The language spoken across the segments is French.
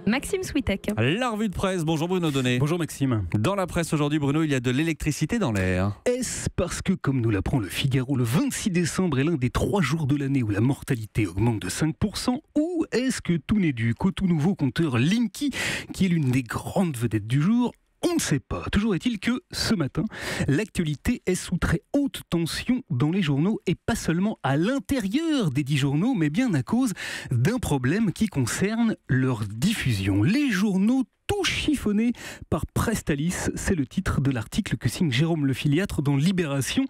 Maxime Switek. La revue de presse, bonjour Bruno Donnet. Bonjour Maxime. Dans la presse aujourd'hui Bruno, il y a de l'électricité dans l'air. Est-ce parce que, comme nous l'apprend le Figaro, le 26 décembre est l'un des 3 jours de l'année où la mortalité augmente de 5%, ou est-ce que tout n'est dû qu'au tout nouveau compteur Linky, qui est l'une des grandes vedettes du jour? On ne sait pas. Toujours est-il que, ce matin, l'actualité est sous très haute tension dans les journaux, et pas seulement à l'intérieur des 10 journaux, mais bien à cause d'un problème qui concerne leur diffusion. Les journaux tout chiffonnés par Prestalis, c'est le titre de l'article que signe Jérôme Le Filiatre dans Libération,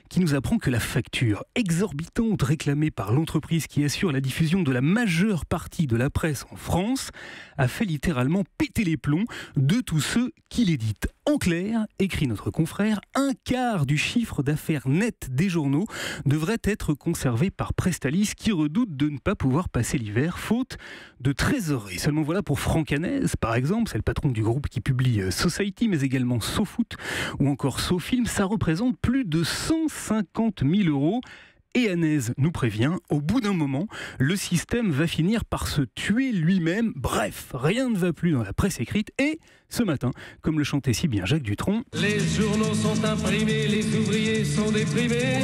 qui nous apprend que la facture exorbitante réclamée par l'entreprise qui assure la diffusion de la majeure partie de la presse en France a fait littéralement péter les plombs de tous ceux qui l'éditent. En clair, écrit notre confrère, un quart du chiffre d'affaires net des journaux devrait être conservé par Prestalis, qui redoute de ne pas pouvoir passer l'hiver faute de trésorerie. Seulement voilà, pour Franck Hanez, par exemple, c'est le patron du groupe qui publie Society, mais également SoFoot ou encore SoFilm, ça représente plus de 150 000 €. Et Hanez nous prévient, au bout d'un moment, le système va finir par se tuer lui-même. Bref, rien ne va plus dans la presse écrite. Et ce matin, comme le chantait si bien Jacques Dutronc, les journaux sont imprimés, les ouvriers sont déprimés.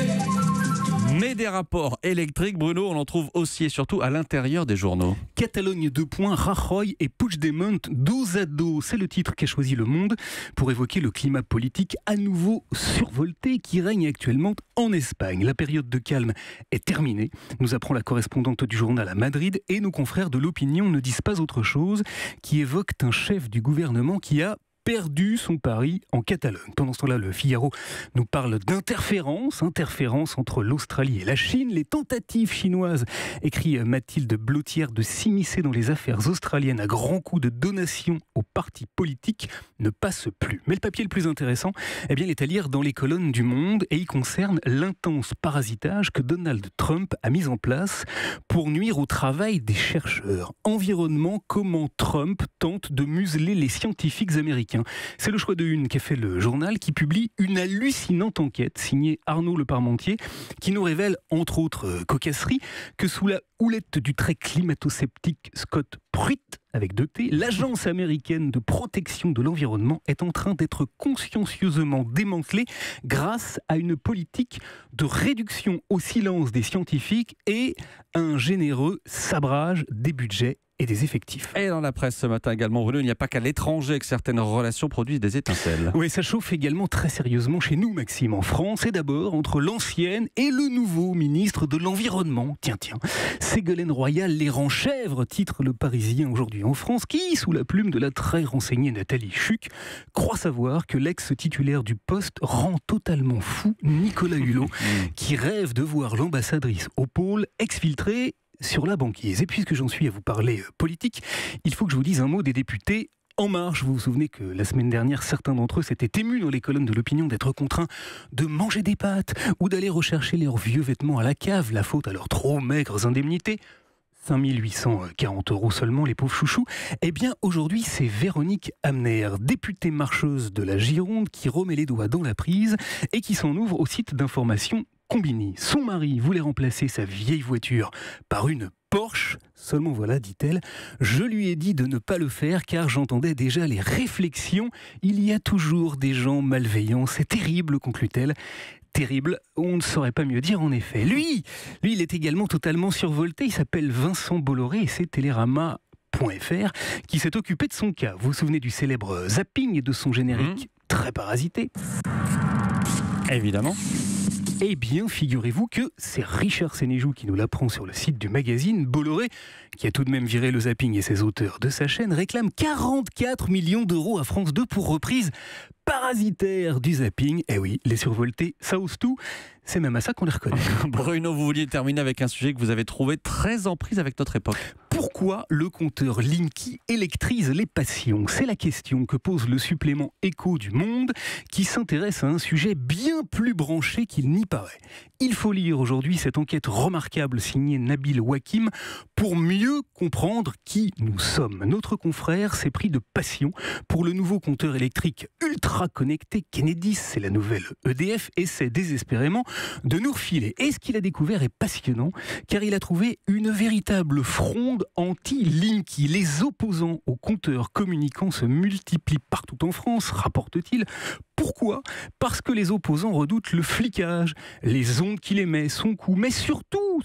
Mais des rapports électriques, Bruno, on en trouve aussi et surtout à l'intérieur des journaux. Catalogne 2 points, Rajoy et Puigdemont dos à dos. C'est le titre qu'a choisi Le Monde pour évoquer le climat politique à nouveau survolté qui règne actuellement en Espagne. La période de calme est terminée, nous apprend la correspondante du journal à Madrid, et nos confrères de l'opinion ne disent pas autre chose, qui évoquent un chef du gouvernement qui a perdu son pari en Catalogne. Pendant ce temps-là, le Figaro nous parle d'interférence entre l'Australie et la Chine. Les tentatives chinoises, écrit Mathilde Blottière, de s'immiscer dans les affaires australiennes à grands coups de donations aux partis politiques ne passent plus. Mais le papier le plus intéressant, il est à lire dans les colonnes du Monde, et il concerne l'intense parasitage que Donald Trump a mis en place pour nuire au travail des chercheurs. Environnement, comment Trump tente de museler les scientifiques américains. C'est le choix de une qu'a fait le journal, qui publie une hallucinante enquête signée Arnaud Le Parmentier, qui nous révèle, entre autres cocasseries, que sous la houlette du très climato-sceptique Scott Pruitt, avec 2 T, l'agence américaine de protection de l'environnement est en train d'être consciencieusement démantelée grâce à une politique de réduction au silence des scientifiques et un généreux sabrage des budgets et des effectifs. Et dans la presse ce matin également, Bruno, il n'y a pas qu'à l'étranger que certaines relations produisent des étincelles. Oui, ça chauffe également très sérieusement chez nous, Maxime, en France, et d'abord entre l'ancienne et le nouveau ministre de l'Environnement. Tiens, Ségolène Royal les rend chèvres, titre Le Parisien aujourd'hui en France, qui, sous la plume de la très renseignée Nathalie Chuc, croit savoir que l'ex-titulaire du poste rend totalement fou Nicolas Hulot, qui rêve de voir l'ambassadrice au pôle exfiltrée sur la banquise. Et puisque j'en suis à vous parler politique, il faut que je vous dise un mot des députés En Marche. Vous vous souvenez que la semaine dernière, certains d'entre eux s'étaient émus dans les colonnes de l'opinion d'être contraints de manger des pâtes ou d'aller rechercher leurs vieux vêtements à la cave, la faute à leurs trop maigres indemnités. 5 840 € seulement, les pauvres chouchous. Eh bien, aujourd'hui, c'est Véronique Amner, députée marcheuse de la Gironde, qui remet les doigts dans la prise et qui s'en ouvre au site d'information Combini. Son mari voulait remplacer sa vieille voiture par une Porsche. Seulement voilà, dit-elle, je lui ai dit de ne pas le faire car j'entendais déjà les réflexions. Il y a toujours des gens malveillants. C'est terrible, conclut-elle. Terrible, on ne saurait pas mieux dire en effet. Lui, il est également totalement survolté. Il s'appelle Vincent Bolloré et c'est Télérama.fr qui s'est occupé de son cas. Vous vous souvenez du célèbre zapping et de son générique très parasité ? Évidemment. Eh bien, figurez-vous que c'est Richard Sénéjoux qui nous l'apprend sur le site du magazine. Bolloré, qui a tout de même viré le zapping et ses auteurs de sa chaîne, réclame 44 millions € à France 2 pour reprise parasitaire du zapping. Eh oui, les survoltés, ça ose tout. C'est même à ça qu'on les reconnaît. Bruno, vous vouliez terminer avec un sujet que vous avez trouvé très en prise avec notre époque. Pourquoi Pourquoi le compteur Linky électrise les passions? C'est la question que pose le supplément Écho du Monde, qui s'intéresse à un sujet bien plus branché qu'il n'y paraît. Il faut lire aujourd'hui cette enquête remarquable signée Nabil Wakim pour mieux comprendre qui nous sommes. Notre confrère s'est pris de passion pour le nouveau compteur électrique ultra connecté Kennedy, c'est la nouvelle EDF, essaie désespérément de nous refiler. Et ce qu'il a découvert est passionnant, car il a trouvé une véritable fronde anti-Linky. Les opposants au compteur communicant se multiplient partout en France, rapporte-t-il. Pourquoi ? Parce que les opposants redoutent le flicage, les ondes qu'il émet, son coût, mais surtout,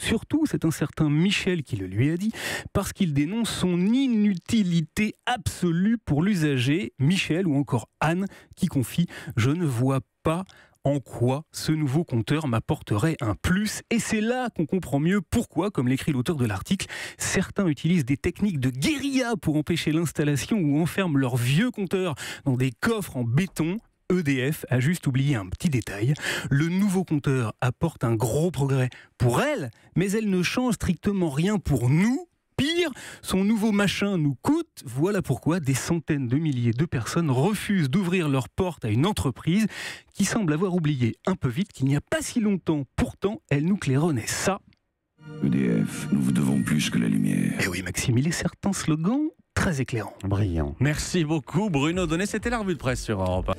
c'est un certain Michel qui le lui a dit, parce qu'il dénonce son inutilité absolue pour l'usager. Michel ou encore Anne qui confie « Je ne vois pas en quoi ce nouveau compteur m'apporterait un plus ». Et c'est là qu'on comprend mieux pourquoi, comme l'écrit l'auteur de l'article, certains utilisent des techniques de guérilla pour empêcher l'installation ou enferment leurs vieux compteurs dans des coffres en béton. EDF a juste oublié un petit détail. Le nouveau compteur apporte un gros progrès pour elle, mais elle ne change strictement rien pour nous. Pire, son nouveau machin nous coûte. Voilà pourquoi des centaines de milliers de personnes refusent d'ouvrir leurs portes à une entreprise qui semble avoir oublié un peu vite qu'il n'y a pas si longtemps. Pourtant, elle nous claironnait ça. EDF, nous vous devons plus que la lumière. Eh oui, Maxime, il est certain slogan très éclairant. Brillant. Merci beaucoup, Bruno Donnet. C'était la revue de presse sur Europe 1.